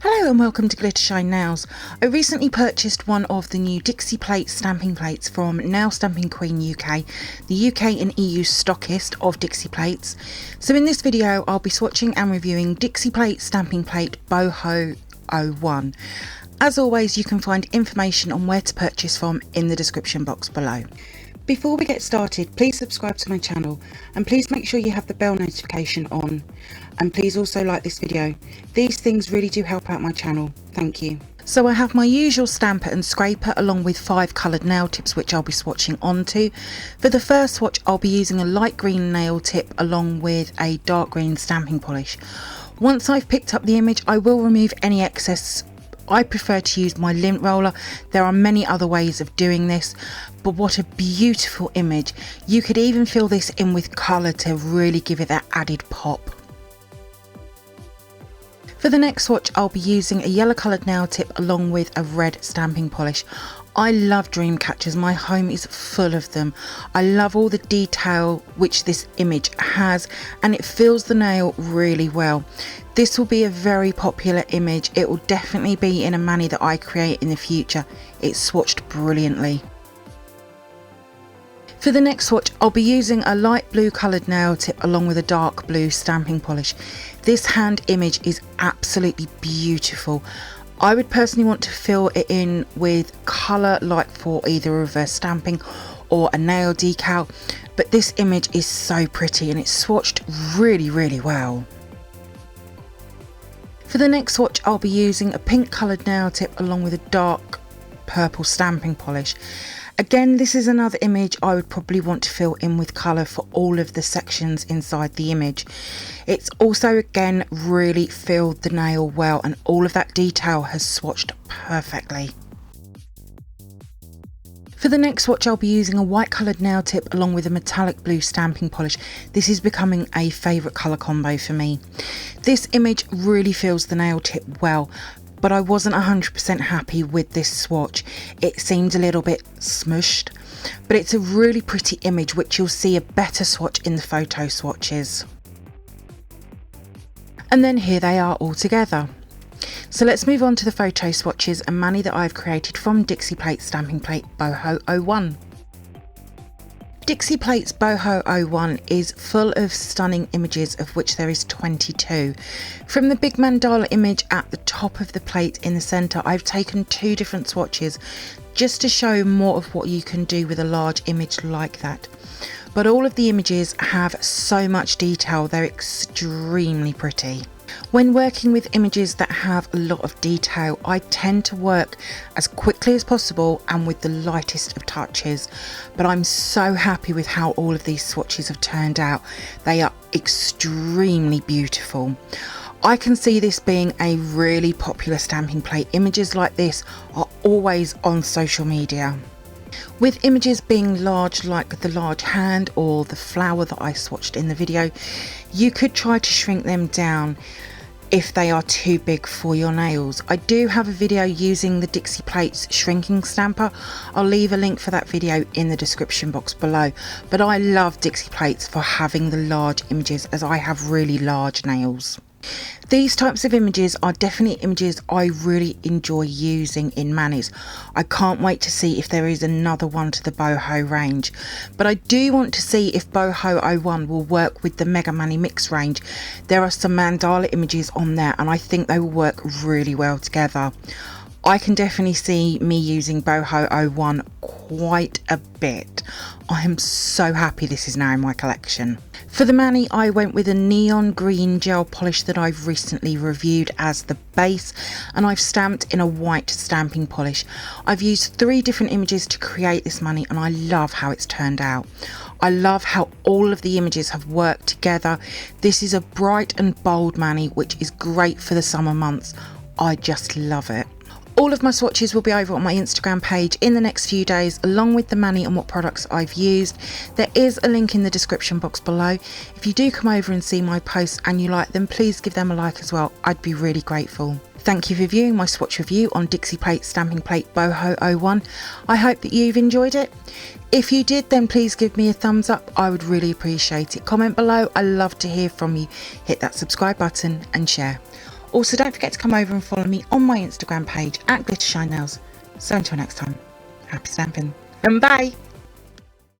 Hello and welcome to glittershinenails. I recently purchased one of the new Dixie Plates stamping plates from Nail Stamping Queen UK, the UK and EU stockist of Dixie Plates. So in this video I'll be swatching and reviewing Dixie Plates stamping plate BOHO 01. As always, you can find information on where to purchase from in the description box below. Before we get started, please subscribe to my channel and please make sure you have the bell notification on, and please also like this video. These things really do help out my channel. Thank you. So I have my usual stamper and scraper along with 5 coloured nail tips which I'll be swatching onto. For the first swatch I'll be using a light green nail tip along with a dark green stamping polish. Once I've picked up the image I will remove any excess. I prefer to use my lint roller. There are many other ways of doing this, but what a beautiful image. You could even fill this in with colour to really give it that added pop. For the next swatch I'll be using a yellow coloured nail tip along with a red stamping polish. I love dream catchers, my home is full of them. I love all the detail which this image has and it fills the nail really well. This will be a very popular image. It will definitely be in a mani that I create in the future. It's swatched brilliantly. For the next swatch I'll be using a light blue coloured nail tip along with a dark blue stamping polish. This hand image is absolutely beautiful. I would personally want to fill it in with colour like for either reverse stamping or a nail decal, but this image is so pretty and it's swatched really well. For the next swatch I'll be using a pink coloured nail tip along with a dark purple stamping polish. Again, this is another image I would probably want to fill in with colour for all of the sections inside the image. It's also again really filled the nail well and all of that detail has swatched perfectly. For the next swatch I'll be using a white coloured nail tip along with a metallic blue stamping polish. This is becoming a favourite colour combo for me. This image really fills the nail tip well, but I wasn't 100% happy with this swatch. It seemed a little bit smushed, but it's a really pretty image which you'll see a better swatch in the photo swatches. And then here they are all together. So let's move on to the photo swatches and mani that I've created from Dixie Plates stamping plate BOHO 01. Dixie Plates BOHO 01 is full of stunning images, of which there is 22. From the big mandala image at the top of the plate in the centre, I've taken 2 different swatches just to show more of what you can do with a large image like that. But all of the images have so much detail, they're extremely pretty. When working with images that have a lot of detail, I tend to work as quickly as possible and with the lightest of touches, but I'm so happy with how all of these swatches have turned out. They are extremely beautiful. I can see this being a really popular stamping plate. Images like this are always on social media. With images being large like the large hand or the flower that I swatched in the video, you could try to shrink them down if they are too big for your nails. I do have a video using the Dixie Plates shrinking stamper. I'll leave a link for that video in the description box below, but I love Dixie Plates for having the large images as I have really large nails. These types of images are definitely images I really enjoy using in manis. I can't wait to see if there is another one to the BOHO range, but I do want to see if BOHO 01 will work with the Mega Mani Mix range. There are some mandala images on there and I think they will work really well together. I can definitely see me using BOHO 01 quite a bit. I am so happy this is now in my collection. For the mani I went with a neon green gel polish that I've recently reviewed as the base, and I've stamped in a white stamping polish. I've used 3 different images to create this mani and I love how it's turned out. I love how all of the images have worked together. This is a bright and bold mani which is great for the summer months. I just love it. All of my swatches will be over on my Instagram page in the next few days, along with the mani and what products I've used. There is a link in the description box below. If you do come over and see my posts and you like them, please give them a like as well. I'd be really grateful. Thank you for viewing my swatch review on Dixie Plates stamping plate BOHO 01. I hope that you've enjoyed it. If you did, then please give me a thumbs up. I would really appreciate it. Comment below. I love to hear from you. Hit that subscribe button and share. Also, don't forget to come over and follow me on my Instagram page at glittershinenails. So until next time, happy stamping and bye!